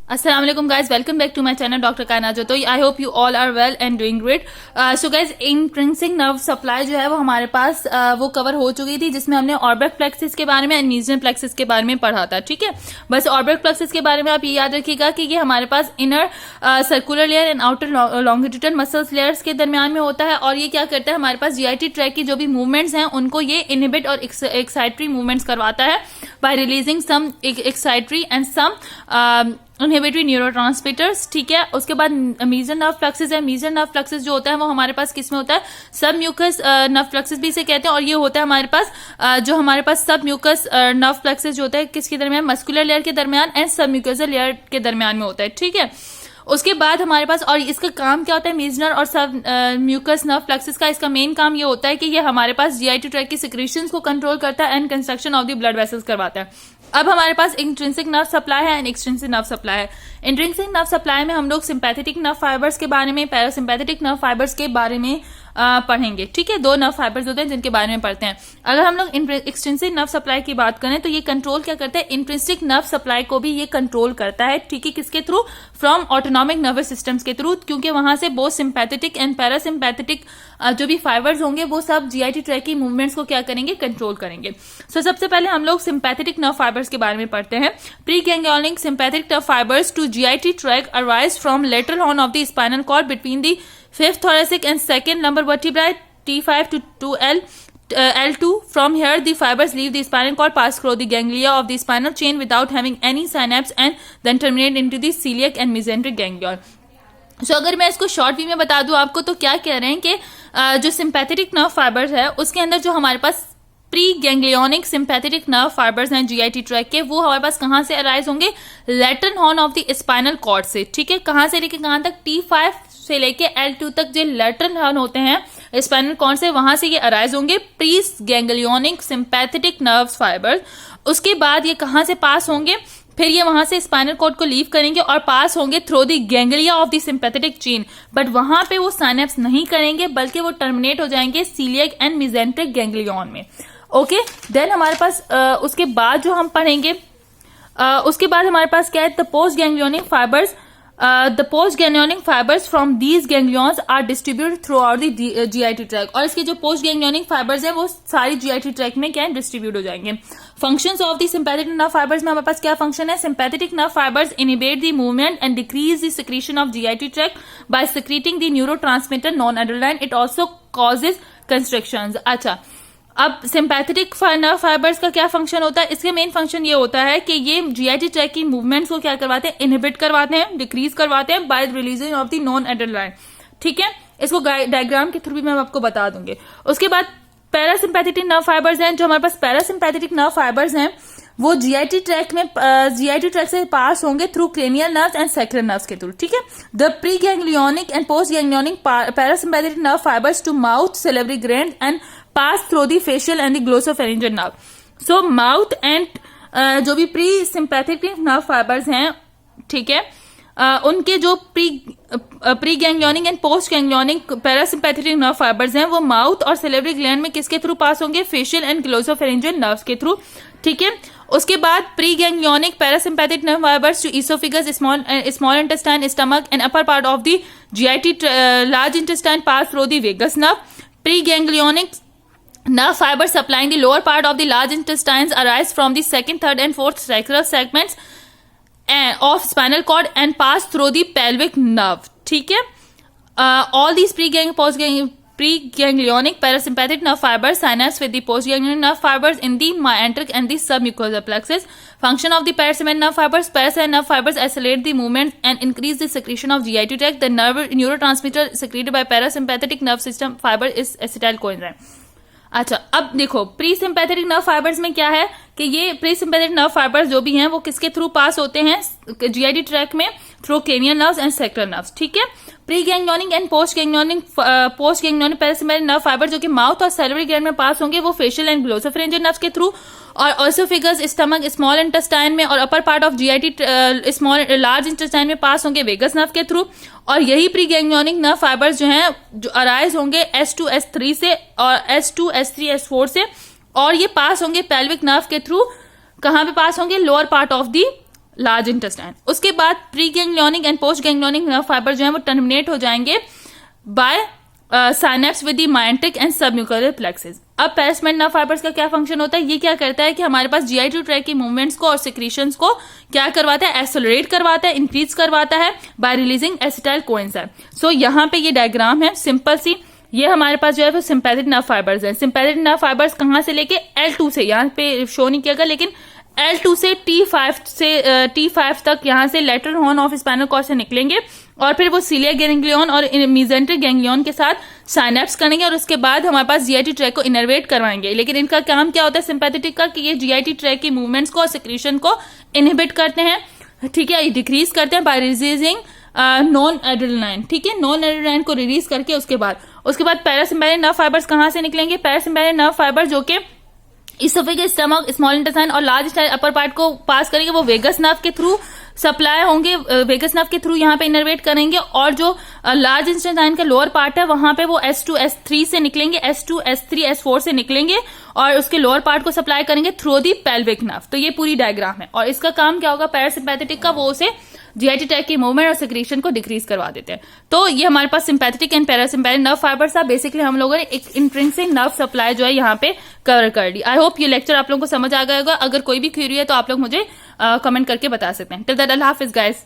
अस्सलाम वालेकुम guys, welcome back to my channel doctor Kainat Jatoi. I hope you all are well and doing great. So guys, intrinsic nerve supply जो है वो हमारे पास वो कवर हो चुकी थी, जिसमें हमने ऑर्बिट प्लेक्सिस के बारे में एंड मीजियन प्लेक्सिस के बारे में पढ़ा था। ठीक है, बस ऑर्बिट प्लेक्सिस के बारे में आप ये याद रखिएगा कि ये हमारे पास inner circular layer and outer longitudinal muscles layers के दरमियान में होता है, और ये क्या करता है, हमारे पास जीआईटी ट्रैक की जो भी मूवमेंट्स हैं उनको ये इनहिबिट और एक्साइटरी मूवमेंट्स करवाता है by releasing some excitatory and some inhibitory neurotransmitters. ठीक है, उसके बाद मीजन नर्व फ्लक्सेस है। मीजन नर्व फ्लक्सेस जो होता है वो हमारे पास किस में होता है, सब म्यूकस नर्व फ्लक्सेस भी इसे कहते हैं, और ये होता है हमारे पास जो हमारे पास सब म्यूकस नर्व फ्लक्सेस जो होता है किसके दरमियान, मस्कुलर लेयर के दरमियान एंड सब म्यूकसल लेयर के दरमियान में होता है। ठीक है, उसके बाद हमारे पास, और इसका काम क्या होता है, मीजनर और सब म्यूकस नर्व फ्लक्सेस का इसका मेन काम ये होता है कि ये हमारे पास जीआईटी ट्रैक की सिक्रीशंस को कंट्रोल करता है and construction of the blood vessels करवाता है। अब हमारे पास इंट्रिंसिक नर्व सप्लाई है एंड एक्सट्रिंसिक नर्व सप्लाई है। इंट्रिंसिक नर्व सप्लाई में हम लोग सिंपैथेटिक नर्व फाइबर्स के बारे में, पैरासिम्पैथेटिक नर्व फाइबर्स के बारे में पढ़ेंगे। ठीक है, दो नर्व फाइबर्स होते हैं जिनके बारे में पढ़ते हैं। अगर हम लोग एक्सट्रिंसिक नर्व सप्लाई की बात करें तो ये कंट्रोल क्या करता है, इंट्रिंसिक नर्व सप्लाई को भी ये कंट्रोल करता है। ठीक है, किसके through, from autonomic nervous systems के थ्रू, क्योंकि वहां से बोथ सिंपैथेटिक एंड पैरासिम्पैथेटिक जो भी फाइबर्स होंगे वो सब जीआईटी ट्रैक की मूवमेंट्स को क्या करेंगे, कंट्रोल करेंगे। सो सबसे पहले हम लोग सिंपैथेटिक नर्व फाइबर्स के बारे में पढ़ते हैं। Pre ganglionic sympathetic nerve fibres to GIT tract arise from lateral horn of the spinal cord between the fifth thoracic and second lumbar vertebrae T5 to L2. From here, the fibers leave the spinal cord, pass through the ganglia of the spinal chain without having any synapse, and then terminate into the celiac and mesenteric ganglion. So, अगर मैं इसको short we में बता दूं आपको तो क्या कह रहे हैं कि जो सिंपैथेटिक नर्व फाइबर्स है उसके अंदर जो हमारे पास pre ganglionic sympathetic nerve fibres हैं जीआईटी ट्रैक के, वो हमारे पास कहां से अराइज होंगे, lateral horn of the spinal cord से। ठीक है, कहां से लेके कहां तक, T5 से लेके L2 तक जो लेटरल हॉर्न होते हैं स्पाइनल कॉर्ड से, वहां से ये अराइज होंगे pre ganglionic sympathetic nerve fibres. उसके बाद ये कहां से पास होंगे, फिर ये वहां से स्पाइनल कॉर्ड को लीव करेंगे और पास होंगे through the ganglia of the sympathetic chain, but वहां पे वो साइनेप्स नहीं करेंगे बल्कि वो टर्मिनेट हो जाएंगे सीलियक एंड मेसेंटेरिक गैंग्लियन में। ओके, देन हमारे पास उसके बाद जो हम पढ़ेंगे, उसके बाद हमारे पास क्या है, the post ganglionic fibres. The post ganglionic fibers from these ganglions are distributed throughout the GIT tract, और इसके जो post ganglionic fibers है वो सारी GIT tract में क्या है, डिस्ट्रीब्यूट हो जाएंगे। Functions of the sympathetic nerve fibers में हमारे पास क्या फंक्शन है, sympathetic nerve fibers inhibit the movement and decrease the secretion of GIT tract by secreting the neurotransmitter non-adrenaline. It also causes constrictions. अच्छा, अब सिंपैथेटिक नर्व फाइबर्स का क्या function होता है, इसके मेन फंक्शन ये होता है कि ये जीआईटी ट्रैक की मूवमेंट्स को क्या करवाते हैं, इनहिबिट करवाते हैं, डिक्रीज करवाते हैं bye releasing of the non adrenaline. ठीक है, इसको डायग्राम के थ्रू भी मैं आपको बता दूंगी। उसके बाद पैरासिम्पैथेटिक नर्व फाइबर्स हैं। जो हमारे पास पैरासिम्पैथेटिक नर्व फाइबर्स हैं वो जीआईटी ट्रैक में जीआईटी ट्रैक से पास होंगे through cranial nerves and sacral nerves के थ्रू। ठीक है, the pre ganglionic and post ganglionic parasympathetic nerve fibres to mouth salivary gland and pass through the facial and the glossopharyngeal nerve. So mouth and जो भी pre sympathetic nerve fibres हैं, ठीक है, उनके जो pre ganglionic and post ganglionic parasympathetic nerve fibres हैं वो mouth और सिलेवरी ग्लैंड में किसके थ्रू पास होंगे, फेशियल एंड ग्लोसोफेरिंजियल नर्व्स के थ्रू। ठीक है, उसके बाद pre ganglionic parasympathetic nerve fibres to oesophagus, small intestine, stomach and upper part of the GIT large intestine pass through the vagus nerve. Pre ganglionic nerve fibers supplying the lower part of the large intestines arise from the second, third and fourth sacral segments of spinal cord and pass through the pelvic nerve. ठीक है, all these pre-ganglionic parasympathetic nerve fibers synapse with the post-ganglionic nerve fibers in the myenteric and the submucosal plexus. Function of the parasympathetic nerve fibers accelerate the movement and increase the secretion of GIT tract. The neurotransmitter secreted by parasympathetic nerve system fiber is acetylcholine. अच्छा, अब देखो pre sympathetic nerve fibres में क्या है कि ये pre sympathetic nerve fibres जो भी हैं वो किसके थ्रू पास होते हैं, जीआईटी ट्रैक में through cranial nerves and sacral nerves. ठीक है, pre ganglionic and post ganglionic parasympathetic nerve fibre जो कि माउथ और सैलिवरी ग्लैंड में पास होंगे वो फेशियल एंड ग्लोसोफेरिंजियल नर्व्स के थ्रू, और ऑसोफिगस, स्टमक, स्मॉल इंटेस्टाइन में और upper part of GIT large intestine में पास होंगे वेगस नर्व के थ्रू। और यही प्री गैंग्लियोनिक नर्व फाइबर्स जो हैं जो अराइज होंगे S2 S3 से और S2 S3 S4 से, और ये पास होंगे पेल्विक नर्व के थ्रू। कहां पे पास होंगे, lower part of the large intestine. उसके बाद pre ganglionic and post ganglionic nerve fibre जो है वो टर्मिनेट हो जाएंगे by synapse with the myotic and subnuclear plexuses. अब पैरासिम्पैथिक नर्व फाइबर्स का क्या फंक्शन होता है, ये क्या करता है कि हमारे पास GI2 ट्रैक की मूवमेंट्स को और सिक्रीशंस को क्या करवाता है, एक्सेलरेट करवाता है, इंक्रीज करवाता है बाय रिलीजिंग एसिटाइल कोएंजाइम। सो यहाँ पे ये डायग्राम है सिंपल सी, ये हमारे पास जो है वो सिंपैथिक नर्व फाइबर्स है। सिंपैथिक नर्व फाइबर्स कहाँ से लेके L2 से, यहाँ पे शो नहीं किया गया लेकिन L2 से T5 तक यहाँ से lateral horn of spinal cord से निकलेंगे और फिर वो सीलियर गैंग्लियन और मेसेंट्रिक गैंग्लियन के साथ साइनेप्स करेंगे और उसके बाद हमारे पास GI2 ट्रैक को इनर्वेट करवाएंगे। लेकिन इनका काम क्या होता है सिंपैथेटिक का, कि ये GI2 ट्रैक की मूवमेंट्स को और सिक्रीशन को इनहिबिट करते हैं, ठीक है, डिक्रीज करते हैं बाय रिलीजिंग नॉन एड्रेनालाइन, ठीक है, नॉन एड्रेनालाइन को रिलीज करके उसके बाद पैरासिम्पैथिक नर्व फाइबर्स कहाँ से निकलेंगे, पैरासिम्पैथिक नर्व फाइबर जो कि इसोफेगस, स्टमक, स्मॉल इंटेस्टाइन और लार्ज इंटेस्टाइन अपर पार्ट को पास करेंगे, वो वेगस नर्व के थ्रू सप्लाई होंगे, वेगस नर्व के थ्रू यहाँ पे इनर्वेट करेंगे और जो लार्ज इंटेस्टाइन का लोअर पार्ट है वहां पे वो S2 S3 से निकलेंगे, S2 S3 S4 से निकलेंगे और उसके लोअर पार्ट को सप्लाई करेंगे थ्रू दी पेल्विक नर्व। तो ये पूरी डायग्राम है और इसका काम क्या होगा पैरासिम्पैथेटिक का, वो उसे GI2 ट्रैक की मूवमेंट और सिक्रीशन को डिक्रीज करवा देते हैं। तो ये हमारे पास sympathetic and parasympathetic nerve fibres था। बेसिकली हम लोगों ने एक इंट्रिंसिक नर्व सप्लाई जो है यहाँ पे कवर कर दी। आई होप ये लेक्चर आप लोगों को समझ आ गया होगा। अगर कोई भी क्वेरी है तो आप लोग मुझे कमेंट करके बता सकते हैं। Till that Allah Hafiz guys.